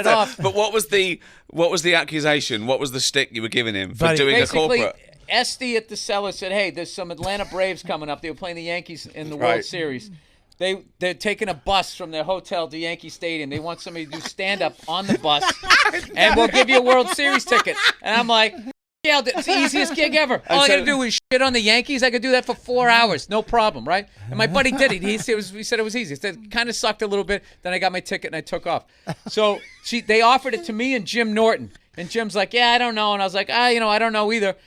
it off. But what was the accusation? What was the stick you were giving him for doing basically, a corporate? Esty at the cellar said, "Hey, there's some Atlanta Braves coming up. They were playing the Yankees in the World Series. They're taking a bus from their hotel to Yankee Stadium. They want somebody to do stand-up on the bus, and we'll give you a World Series ticket." And I'm like, "Yeah, it's the easiest gig ever. All I got to do is shit on the Yankees. I could do that for 4 hours, no problem, right?" And my buddy did it. He said it was easy. It kind of sucked a little bit. Then I got my ticket and I took off. So they offered it to me and Jim Norton, and Jim's like, "Yeah, I don't know," and I was like, I don't know either.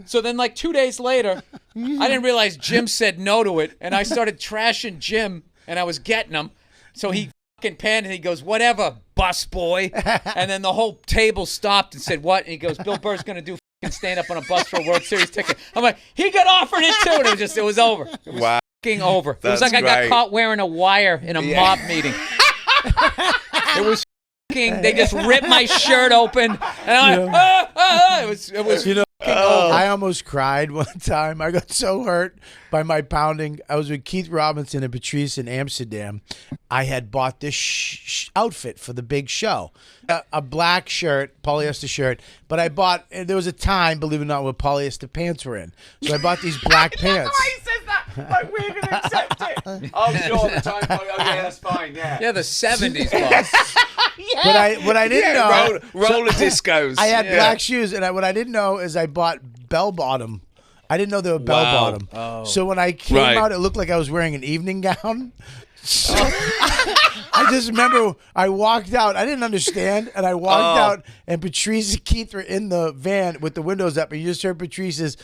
So then, like 2 days later, I didn't realize Jim said no to it, and I started trashing Jim, and I was getting him. So he fucking panned, and he goes, "Whatever, bus boy." And then the whole table stopped and said, "What?" And he goes, "Bill Burr's going to do fucking stand up on a bus for a World Series ticket." I'm like, he got offered it too, and it was over. It was fucking over. It was like I got caught wearing a wire in a mob meeting. It was fucking, they just ripped my shirt open, and I'm like, it was over. I almost cried one time. I got so hurt by my pounding. I was with Keith Robinson and Patrice in Amsterdam. I had bought this outfit for the big show, a black shirt, polyester shirt. But I bought, and there was a time, believe it or not, where polyester pants were in. So I bought these black pants. Why he says that? Like we're going to accept it. Oh, sure, the time. Oh, yeah, that's fine. Yeah, the 70s, boss. What I didn't know, roller discos. I had black shoes, and what I didn't know is I bought bell bottom. I didn't know they were bell bottom. Oh. So when I came out, it looked like I was wearing an evening gown. So I just remember I walked out. I didn't understand, and I walked out, and Patrice and Keith were in the van with the windows up, and you just heard Patrice's.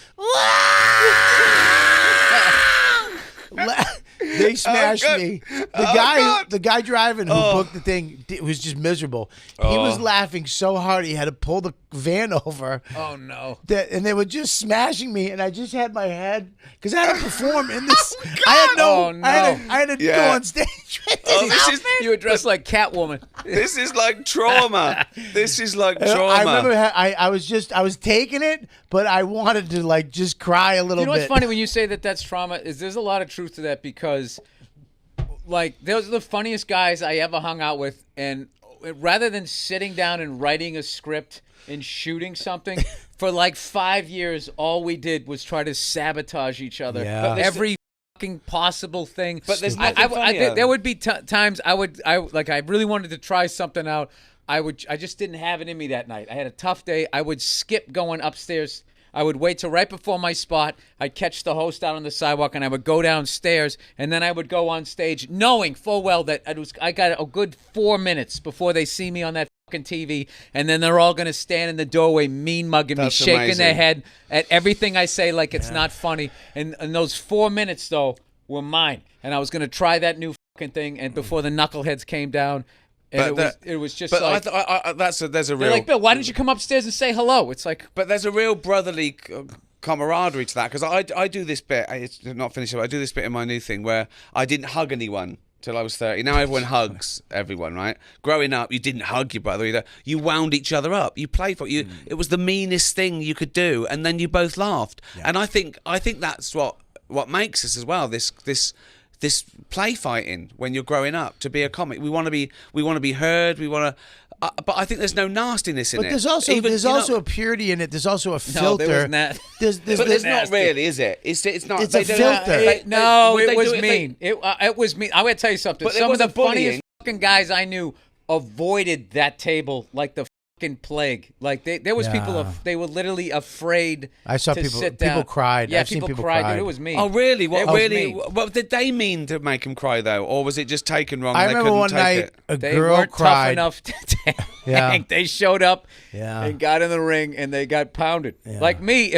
They smashed me. The guy driving who booked the thing was just miserable. He was laughing so hard he had to pull the van over. Oh no! And they were just smashing me, and I just had my head because I had to perform in this. I had to go on stage. You were dressed like Catwoman. This is like trauma. This is like trauma. I remember I was taking it, but I wanted to like just cry a little bit. You know what's funny when you say that's trauma is there's a lot of truth to that because, like, those are the funniest guys I ever hung out with, and rather than sitting down and writing a script and shooting something for like 5 years, all we did was try to sabotage each other. Yeah. Every fucking possible thing. But there's nothing funnier. there would be times I really wanted to try something out. I just didn't have it in me that night. I had a tough day. I would skip going upstairs. I would wait till right before my spot. I'd catch the host out on the sidewalk, and I would go downstairs, and then I would go on stage, knowing full well that I got a good 4 minutes before they see me on that fucking TV, and then they're all going to stand in the doorway mean mugging me, shaking their head at everything I say like it's not funny. And those 4 minutes, though, were mine. And I was going to try that new fucking thing, and before the knuckleheads came down, and it was just like... But there's a they're real... like, "Bill, why didn't you come upstairs and say hello?" It's like... But there's a real brotherly camaraderie to that, because I do this bit, it's not finished, I do this bit in my new thing where I didn't hug anyone till I was 30. Now everyone hugs everyone, right? Growing up, you didn't hug your brother either. You wound each other up. You played for it. It was the meanest thing you could do, and then you both laughed. Yeah. And I think that's what makes us as well. This play fighting when you're growing up to be a comic. We want to be heard. We want to. But I think there's no nastiness in it. But there's also a purity in it. There's also a filter. No, there wasn't that. But it's not really, is it? It's not. It's a filter. It was mean. It was mean. I'm going to tell you something. Some of the funniest fucking guys I knew avoided that table like the fucking plague. Like there was people. They were literally afraid. I saw to people. Sit down. People cried. Yeah, I've seen people cried. cry. Dude, it was mean. Oh really? Mean. What did they mean to make him cry though, or was it just taken wrong? I remember one night a they girl weren't cried. tough enough to hang. They showed up and got in the ring and they got pounded. Yeah. Like me,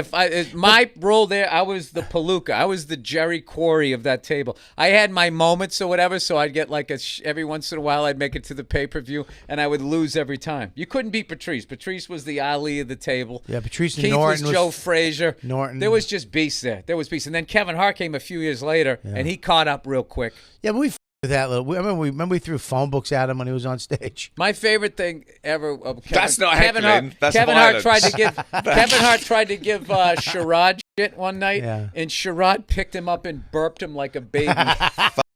my role there, I was the palooka. I was the Jerry Quarry of that table. I had my moments or whatever, so I'd get like every once in a while I'd make it to the pay-per-view and I would lose every time. You couldn't beat Patrice. Patrice was the Ali of the table. Yeah, Patrice and Keith Norton was Joe Frazier. Norton. There was just beasts there. There was beasts. And then Kevin Hart came a few years later and he caught up real quick. Yeah, but we with that little. Remember we threw phone books at him when he was on stage. My favorite thing ever. That's not Kevin Hart. That's Kevin violence. Hart tried to give. Kevin Hart tried to give Sherrod shit one night, Yeah. and Sherrod picked him up and burped him like a baby.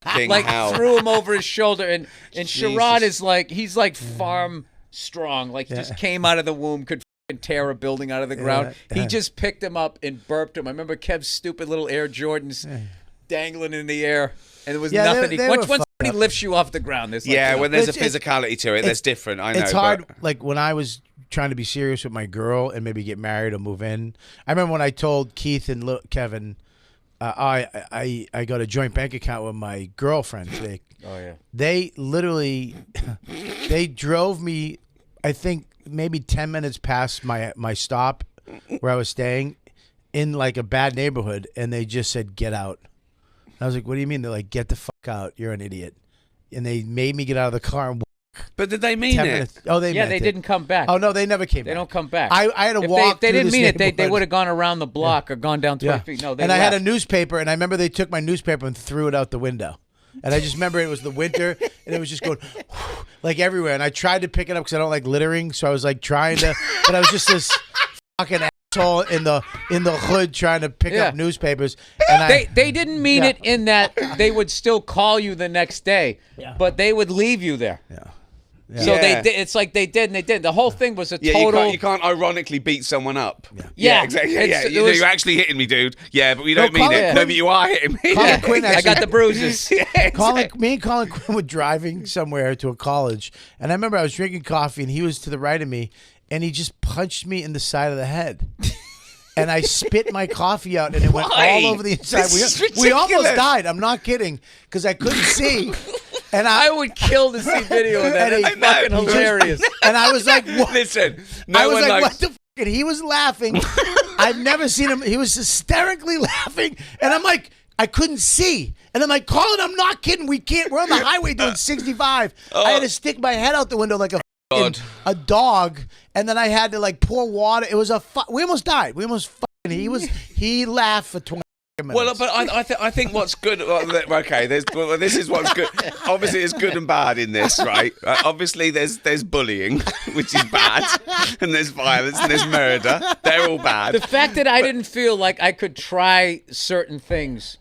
Fucking like hell. threw him over his shoulder, and Sherrod is like he's like farm strong, like he just came out of the womb, could tear a building out of the ground. He just picked him up and burped him. I remember Kev's stupid little Air Jordans dangling in the air, and there was nothing. Once somebody lifts you off the ground, there's when there's a physicality to it, that's different. I know. It's hard. Like when I was trying to be serious with my girl and maybe get married or move in. I remember when I told Keith and Kevin, I got a joint bank account with my girlfriend. They literally, they drove me, I think, maybe 10 minutes past my stop where I was staying in like a bad neighborhood, and they just said, get out. And I was like, what do you mean? They're like, get the fuck out. You're an idiot. And they made me get out of the car and walk. But did they mean it? Minutes. Oh, they meant they it. didn't come back. Oh, no, they never came back. They don't come back. I had to walk. If they didn't mean it, they neighborhood. would have gone around the block or gone down 20 feet. No, they And I left. had a newspaper, and I remember they took my newspaper and threw it out the window. And I just remember it was the winter, and it was just going like everywhere. And I tried to pick it up because I don't like littering, so I was like trying to, but I was just this fucking asshole in the hood trying to pick up newspapers. And they didn't mean it in that they would still call you the next day, but they would leave you there. So they did. It's like they did and they did. The whole thing was a total. You can't ironically beat someone up. Yeah, exactly. You're actually hitting me, dude. Yeah, but we don't mean it. No, but you are hitting me. Colin Quinn I got the bruises. Me and Colin Quinn were driving somewhere to a college, and I remember I was drinking coffee, and he was to the right of me, and he just punched me in the side of the head. And I spit my coffee out, and it went all over the inside. We almost died. I'm not kidding, because I couldn't see. And I would kill to see video of that. It's fucking hilarious. And I was like, what? Listen, I was like, what the fuck? And he was laughing. I've never seen him. He was hysterically laughing. And I'm like, I couldn't see. And I'm like, Colin, I'm not kidding. We can't. We're on the highway doing 65. I had to stick my head out the window like a dog. And then I had to like pour water. It was we almost died. We almost he laughed for 20 minutes. Well, but I think what's good. Okay, this is what's good. Obviously, there's good and bad in this, right? Obviously, there's bullying, which is bad, and there's violence, and there's murder. They're all bad. The fact that I didn't feel like I could try certain things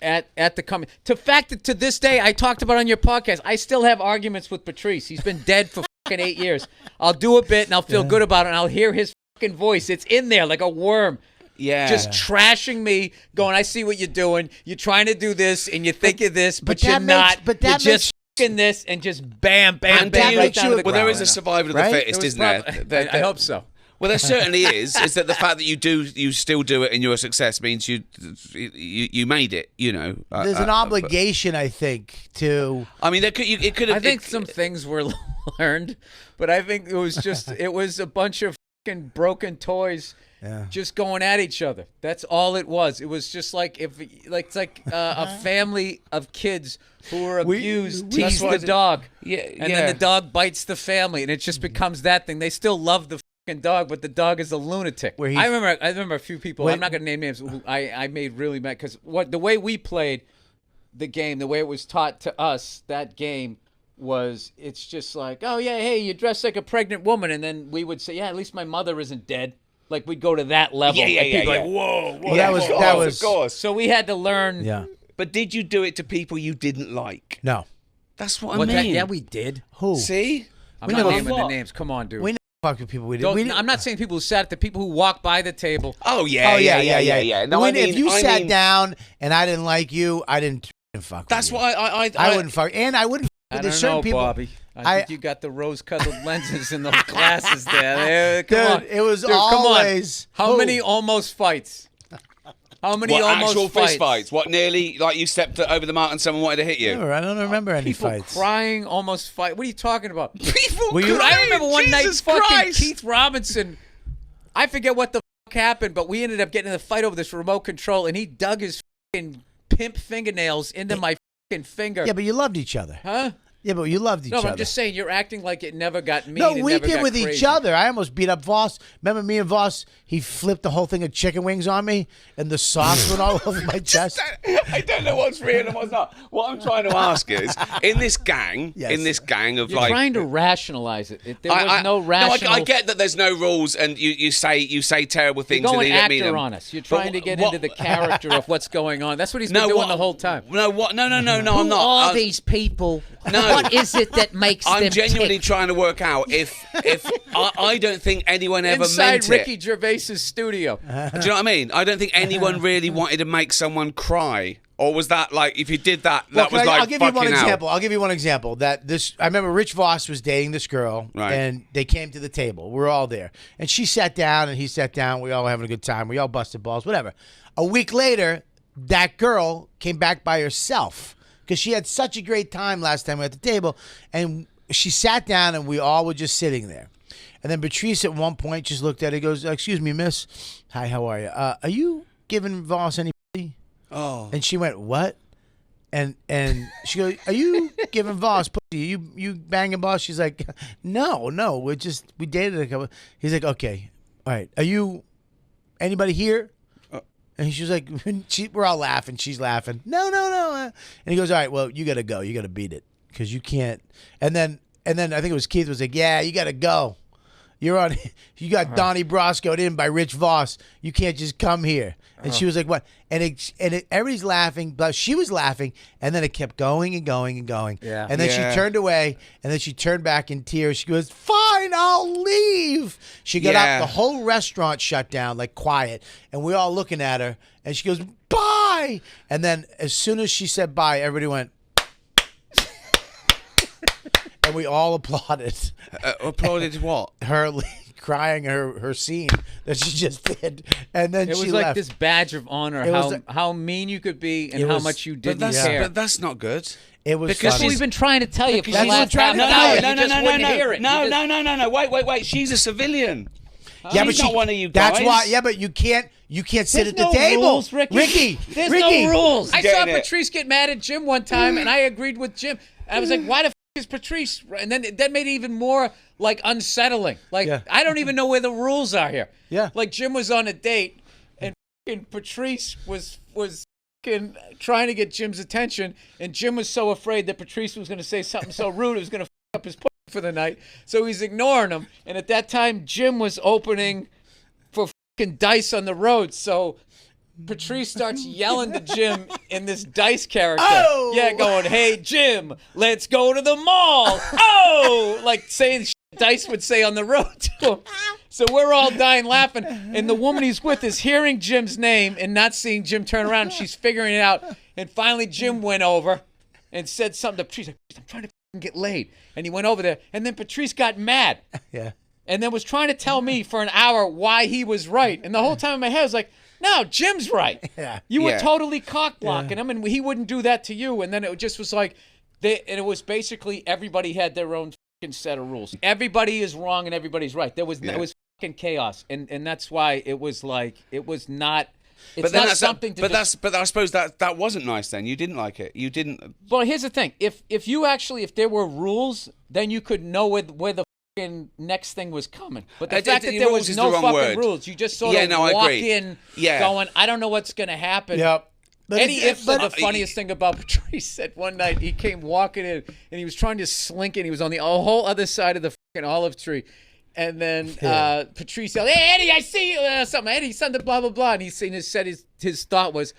at the coming. The fact that to this day, I talked about on your podcast, I still have arguments with Patrice. He's been dead for fucking 8 years. I'll do a bit and I'll feel good about it, and I'll hear his fucking voice. It's in there like a worm. Just trashing me, going, I see what you're doing. You're trying to do this, and you think of this, but you're not. You're just fucking this, and just bam, bam, bam, right down to the ground. Well, there is a survival of the fittest, isn't there? I hope so. Well, there certainly is. Is that the fact that you still do it, and you're a success means you made it. You know, there's an obligation, I think, to. I mean, it could have. I think some things were learned, but I think it was a bunch of fucking broken toys. Just going at each other. That's all it was. It was just like it's like a family of kids who were abused tease the dog, and then the dog bites the family, and it just becomes that thing. They still love the fucking dog, but the dog is a lunatic. I remember a few people. I'm not going to name names. Who I made really mad because the way we played the game, the way it was taught to us, that game. It's just like, oh yeah, hey, you dress like a pregnant woman, and then we would say, yeah, at least my mother isn't dead. Like we'd go to that level. Like whoa. That was of course. So we had to learn. Yeah. But did you do it to people you didn't like? No. That's what I mean. Yeah, we did. Who? See? I'm not naming the names. Come on, dude. We never fucked with people we didn't. I'm not saying people who sat at the people who walked by the table. Oh yeah. No, if you sat down and I didn't like you, I didn't fuck. That's with why I wouldn't fuck, and I wouldn't. I There's don't certain know, people, Bobby. I think you got the rose-colored lenses in those glasses there. Come on. It was Dude, always. Come on. How many almost fights? How many almost actual fights? fist fights? What, nearly like you stepped over the mark and someone wanted to hit you? I don't remember any people fights. Crying, almost fight. What are you talking about? People crying. I remember one night, fucking Christ. Keith Robinson. I forget what the fuck happened, but we ended up getting in a fight over this remote control, and he dug his fucking pimp fingernails into my fucking finger. Yeah, but you loved each other. Huh? Yeah, but you loved each other. No, I'm just saying, you're acting like it never got mean. No, it we never did got with crazy. each other. I almost beat up Voss. Remember me and Voss? He flipped the whole thing of chicken wings on me, and the sauce went all over my chest. I don't know what's real and what's not. What I'm trying to ask is, in this gang, of You're like, trying to rationalize it. There was no rational. No, I get that there's no rules, and you say terrible things. You're going and you don't mean actor them. on us. You're trying to get into the character of what's going on. That's what he's been doing the whole time. No, I'm not. All these people No. What is it that makes them I'm genuinely tick? trying to work out if I don't think anyone ever Inside meant Ricky it. Gervais's studio. Do you know what I mean? I don't think anyone really wanted to make someone cry. Or was that like, if you did that, that was like, I'll give you one fucking hell. example. I'll give you one example. I remember Rich Voss was dating this girl, Right. and they came to the table. We were all there, and she sat down, and he sat down. We all were having a good time. We all busted balls, whatever. A week later, that girl came back by herself because she had such a great time last time we were at the table, and she sat down, and we all were just sitting there. And then Patrice at one point just looked at her, goes, "Excuse me, miss. Hi, how are you? Are you giving Voss any?" Oh. And she went, "What?" And she goes, "Are you giving Voss pussy? You banging Voss?" She's like, No, we dated a couple." He's like, "Okay, all right. Are you anybody here?" And she was like, we're all laughing. She's laughing. No. And he goes, "All right, well, you got to go. You got to beat it because you can't." And then I think it was Keith was like, "Yeah, you got to go. You got Donnie Brasco'd in by Rich Voss. You can't just come here." And she was like, "What?" And everybody's laughing, but she was laughing, and then it kept going and going and going. Yeah. And then she turned away, and then she turned back in tears. She goes, "Fine, I'll leave." She got up. The whole restaurant shut down, like quiet, and we're all looking at her, and she goes, "Bye." And then as soon as she said bye, everybody went, and we all applauded. Applauded what? Her crying her scene that she just did, and then It she was like left. this badge of honor, It was how mean you could be and It how was- much you But didn't that's, care. but that's not good. It was because funny. We've been trying to tell you for the That's what last I'm half trying an to hour. tell You just wouldn't hear it. No, You just- no. Wait. She's a civilian. Yeah, She's but not one of you guys. That's why. Yeah, but you can't sit There's at the no table, rules, Ricky. There's no rules. I saw Getting it. Patrice get mad at Jim one time, and I agreed with Jim. I was like, "Why the f*** is Patrice?" And then that made it even more like unsettling. Like Yeah. I don't even know where the rules are here. Yeah. Like Jim was on a date, and Patrice was trying to get Jim's attention, and Jim was so afraid that Patrice was going to say something so rude it was going to up his pussy for the night. So he's ignoring him. And at that time, Jim was opening for dice on the road. So Patrice starts yelling to Jim in this dice character. Oh! Yeah, going, "Hey, Jim, let's go to the mall." Oh! Like saying shit Dice would say on the road to him. So we're all dying laughing. And the woman he's with is hearing Jim's name and not seeing Jim turn around. She's figuring it out. And finally, Jim went over and said something to Patrice. Like, "I'm trying to get laid." And he went over there. And then Patrice got mad. Yeah. And then was trying to tell me for an hour why he was right. And the whole time in my head I was like, "No, Jim's right. Yeah. You were Yeah. totally cock blocking him, and he wouldn't do that to you." And then it just was like, and it was basically everybody had their own fucking set of rules. Everybody is wrong and everybody's right. It was fucking chaos, and that's why it was like it was not. It's But then not that's something to. but I suppose that wasn't nice. Then you didn't like it. You didn't. Well, here's the thing: if there were rules, then you could know where the fucking next thing was coming. But the fact that there rules was is no the wrong fucking word. rules, you just sort Yeah, of no, I walk agree. in, Yeah. going, "I don't know what's going to happen." Yep. But Eddie it's- Ifs said but- the funniest thing about Patrice said one night he came walking in and he was trying to slink in. He was on the whole other side of the fucking olive tree. And then Patrice yelled, "Hey, Eddie, I see you." Something. Eddie, something, blah, blah, blah. And he said his thought was,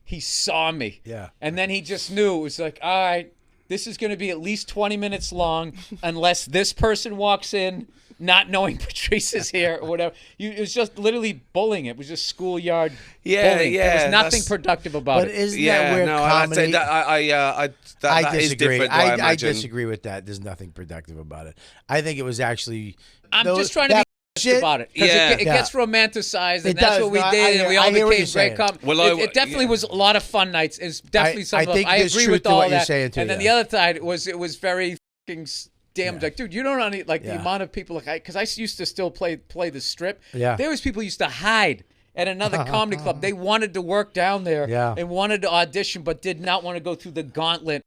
he saw me. Yeah. And then he just knew. It was like, all right, this is going to be at least 20 minutes long unless this person walks in not knowing Patrice is here or whatever. It was just literally bullying. It was just schoolyard bullying. There was nothing productive about But it. isn't that where I'd say comedy? that is disagree. different. I I imagine. disagree with that. There's nothing productive about it. I think it was actually. I'm just trying to be shit about it because Yeah. it gets romanticized, and It that's does. what we No, did, and we all I hear what became you're saying. great. Well, It definitely was a lot of fun nights. It's definitely some I of them. think I there's agree truth with to all what you're that. saying, too, and then yeah. the other side was it was very fucking damn like, dude, you don't know any, like the Yeah. amount of people like because I used to still play the strip. Yeah. There was people who used to hide at another comedy club. They wanted to work down there Yeah. and wanted to audition, but did not want to go through the gauntlet.